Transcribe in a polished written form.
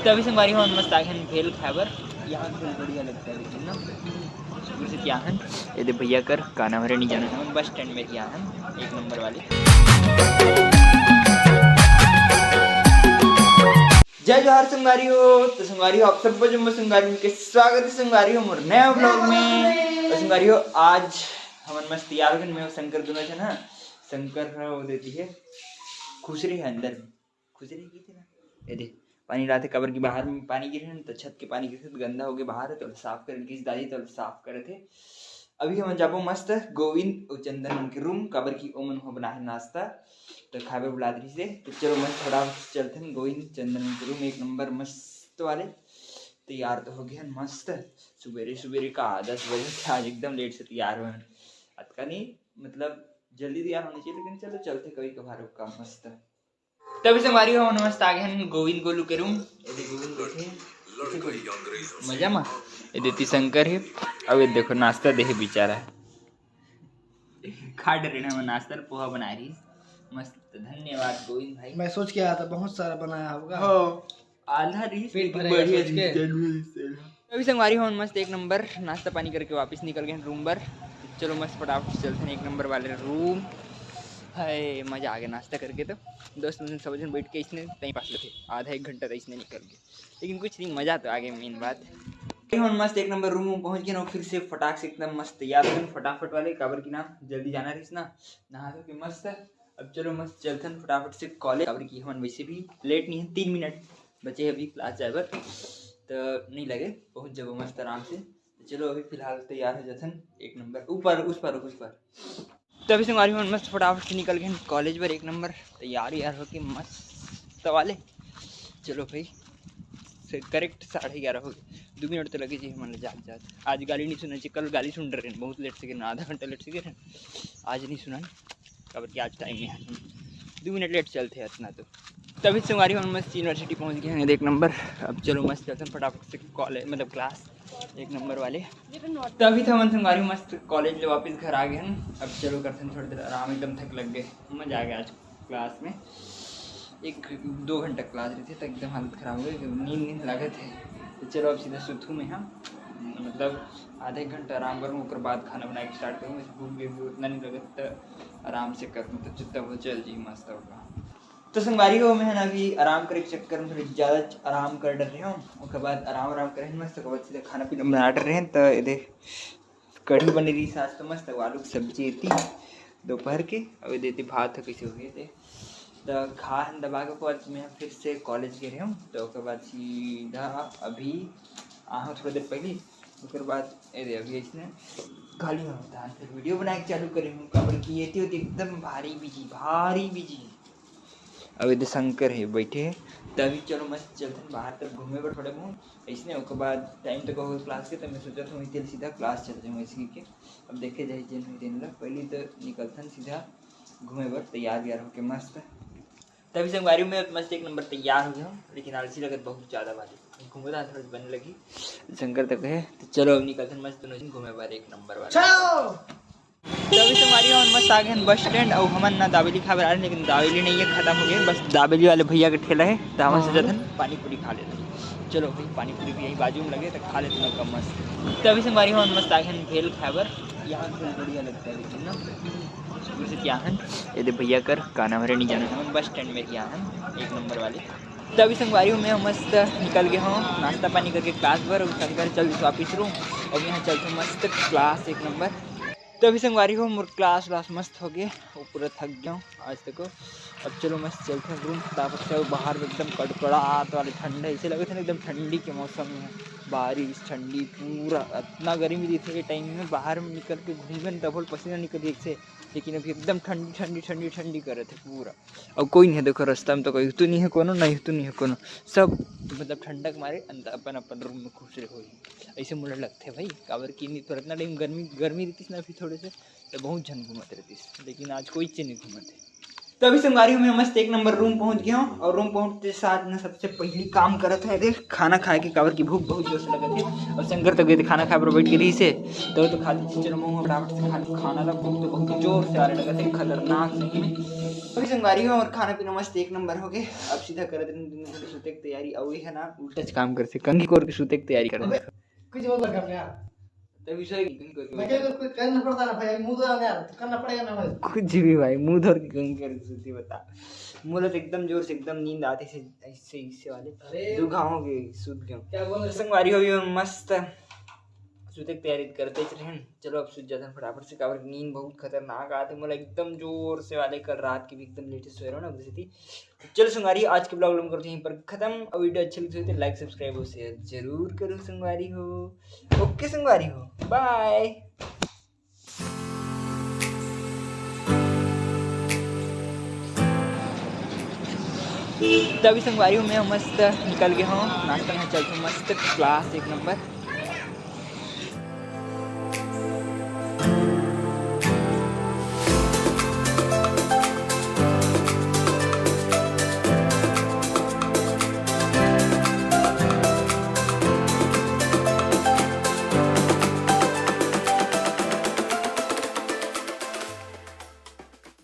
तभी से हमारी हम मस्त आगे भेल खैबर यहाँ भेल बढ़िया लगता है लेकिन ना जैसे क्या है ये दे भैया कर काना भरे नहीं जाना है बस स्टैंड में क्या है एक नंबर वाली। जय जोहार संगारी हो। तो संगारी हो आप सब जो संगारी के स्वागत है संगारी हो मोर नया ब्लॉग में। तो संगारी हो आज हम मस्त तैयार हो मैं शंकर दोनों है ना शंकर वो देती है खुशरी है अंदर में खुशरी की थी ना ये दे पानी लाते कबर की बाहर में पानी गिरे तो छत के पानी गिरे तो गंदा हो गया बाहर तो साफ कर घिस डाली तो साफ करे थे। अभी हम जाबो मस्त गोविंद और चंदन उनके रूम कबर की ओमन हो बना है नाश्ता तो खावे बुला दी से तो चलो मस्त थोड़ा चलते हैं गोविंद चंदन उनके रूम एक नंबर मस्त वाले तैयार तो हो गया मस्त सुबेरे सुबेरे का 10 बजे से आज एकदम लेट से तैयार हुए आज का नहीं मतलब जल्दी तैयार होनी चाहिए लेकिन चलो चलते कभी कभार का मस्त। तभी से हमारी हो मस्त आगे हैं गोविंद गोलू के रूम गोविंद बैठे मजा मा ये देती शंकर है अब ये देखो नाश्ता दे बेचारा खा डरे ना नाश्ता पोहा बना रही मस्त धन्यवाद गोविंद भाई। मैं सोच के आया था बहुत सारा बनाया होगा हो आधा रीस बढ़िया तभी से हमारी हो मस्त एक नंबर नाश्ता पानी करके वापस निकल गए रूम पर। चलो मस्त फटाफट चलते हैं एक नंबर वाले रूम है मजा आ गया नाश्ता करके तो दोस्त मतलब सब जन बैठ के इसने तहीं पास थे आधा एक घंटा तो इसने निकल गए लेकिन कुछ नहीं मजा तो आ गया मेन बात मस्त एक नंबर रूम में पहुंच गए ना फिर से फटाक से एकदम मस्त तैयार हो फटाफट वाले काबर की नाम जल्दी जाना रही ना नहा धो के मस्त अब चलो मस्त चलते हैं फटाफट से कॉलेज काबर की हम वैसे भी लेट नहीं है 3 मिनट बचे अभी क्लास जाए पर तो नहीं लगे पहुंच जाओ मस्त आराम से चलो अभी फिलहाल तैयार हो जाते एक नंबर ऊपर उस पर तभी से हमारी मस्त फटाफट से निकल गए कॉलेज पर एक नंबर तैयार यार हो के मस्त वाले। चलो भाई करेक्ट 11:30 हो गए 2 मिनट तो लगे जी हमारे जात आज गाली नहीं सुना चाहिए कल गाली सुन रहे हैं बहुत लेट से गिर आधा घंटा लेट से गिर आज नहीं सुना खबर कि आज टाइम में 2 मिनट लेट चलते हैं इतना तो। तभी से हमारी हम मस्त यूनिवर्सिटी पहुंच गए हैं एक नंबर अब चलो मस्त चलते हैं फटाफट से कॉलेज मतलब क्लास एक नंबर वाले। तभी था मन हमारी मस्त कॉलेज ले वापस घर आ गए हैं अब चलो करते हैं थोड़ी देर आराम एकदम थक लग गए मजा आ गया आज क्लास में 1-2 घंटा क्लास रही थी तो एकदम हालत ख़राब हो गई नींद लगे थे तो चलो अब सीधा सुथू में हम मतलब आधा एक घंटा आराम करूँ उसके बाद खाना बना के स्टार्ट करूँ भूख भी उतना नहीं लगे तो आराम से करूँ तो जितना वो चल जी मस्त होगा। तो संगवारी हो मैं ना अभी आराम करे के चक्कर में थोड़ी ज़्यादा आराम कर डर रहे हूँ उसके बाद आराम करें मस्त उसके बाद सीधा खाना पीना बना डर रहे हैं तो ये कढ़ी बनी रही सास तो मस्त आलू की सब्जी थी दोपहर के अब देती भात कैसे हुए थे तो खा दबा के बाद मैं फिर से कॉलेज गए हूँ तो उसके बाद सीधा अभी आऊँ थोड़ी देर पहले उसके बाद अभी इसने खाली होता है फिर वीडियो बना के चालू करी हूँ खबर की ये थी एकदम भारी बिजी अब इधर शंकर है बैठे हैं तभी चलो मस्त चलते हैं बाहर तक घूमे पर थोड़े बहुत इसने उसके बाद टाइम तक हो क्लास के तो मैं सोचा था वहीं सीधा क्लास चल जाऊँ इसी के अब देखे जाए जिन दिन लग पहले तो निकलते हैं सीधा घूमे पर तैयार व्यार होके मस्त। तभी से गाड़ी में मस्त एक नंबर तैयार हो गया लेकिन आलसी लगत बहुत ज़्यादा वाली घूमता थोड़ी बनने लगी शंकर तक है तो चलो अब निकलते हैं मस्त दोनों घूमे पर एक नंबर वाला। तभी से हमारी और मस्त आ गए बस स्टैंड और हमन ना दाबेली खा रहे लेकिन दाबेली नहीं है खत्म हो गया बस दाबेली वाले भैया का ठेला है तो हम से जाते हैं पानी पूरी खा लेते हैं। चलो भाई पानी पूरी भी यही बाजू में लगे तो खा लेते हैं कम मस्त। तभी से हमारी और मस्त आ गए भेल खैबर यहाँ भेल बढ़िया लगता है लेकिन ना जैसे क्या है ये भैया कर काना भरे नहीं जाना है बस स्टैंड में क्या है एक नंबर वाले। तभी से हमारी में मस्त निकल गया हूँ नाश्ता पानी करके क्लास पर शंकर चल वापिस रूम और यहाँ चलते मस्त क्लास एक नंबर। तभी से हमारी हो मोर क्लास मस्त हो गया वो पूरा थक गया हूँ आज तक। अब चलो मस्त चलते हैं रूम फटाफट से बाहर एकदम कड़कड़ाहट वाले ठंडा ऐसे लगे थे ना एकदम ठंडी के मौसम में बारिश ठंडी पूरा इतना गर्मी दी थी टाइम में बाहर में निकल के घूमे डबल पसीना निकल एक से लेकिन अभी एकदम ठंडी कर रहे थे पूरा। अब कोई नहीं है देखो रास्ता में तो कोई तो नहीं है कोनो नहीं तो नहीं है कोनो सब मतलब ठंडक मारे अपन रूम में खुश रहे हो ऐसे मुझे लगते भाई काबर की नहीं तो इतना टाइम गर्मी रहती ना अभी थोड़े से तो बहुत झन घूमत रहती लेकिन आज कोई चीज़ नहीं घूमते तो अभी संगवारी हूँ मैं मस्त एक नंबर रूम पहुंच गया हूँ और रूम पहुंचते साथ ना सबसे पहली काम करत है देख खाना खाए के काबर की भूख बहुत जोर से लगत है और शंकर तो गए थे खाना खाए पर बैठ के रही से तो खाली चलो मुँह फटाफट से खाली खाना ला भूख तो बहुत जोर से आ रहा लगत है खतरनाक सही में। अभी संगवारी हूँ और खाना पीना मस्त एक नंबर हो गए। अब सीधा कर सूते की तैयारी और है ना उल्टा काम कर से कंघी कोर के सूते की तैयारी कर कुछ बोल कर यार तभी सही मैं क्या कुछ करना पड़ता ना भाई मुंह धोना यार तो करना पड़ेगा ना भाई कुछ भी भाई मुंह धोर के कंघी करके सूती बता मुझे तो एकदम जोर से एकदम नींद आती से ऐसे इससे वाले दो घाव के सूत गए क्या बोल संगवारी हो मस्त सूते की तैयारी करते रहे। चलो अब सूत जाते फटाफट से काबर नींद बहुत खतरनाक आते मुझे एकदम जोर से वाले कल रात की भी एकदम लेटे सोए रहो ना उधर थी। चलो संगवारी आज के ब्लॉग हम करते हैं यहीं पर खत्म और वीडियो अच्छी लगी तो लाइक सब्सक्राइब और शेयर जरूर करो संगवारी हो। ओके संगवारी हो बाय। तभी संगवारी हूँ मैं मस्त निकल गया हूँ नाश्ता में चलता हूँ मस्त क्लास एक नंबर।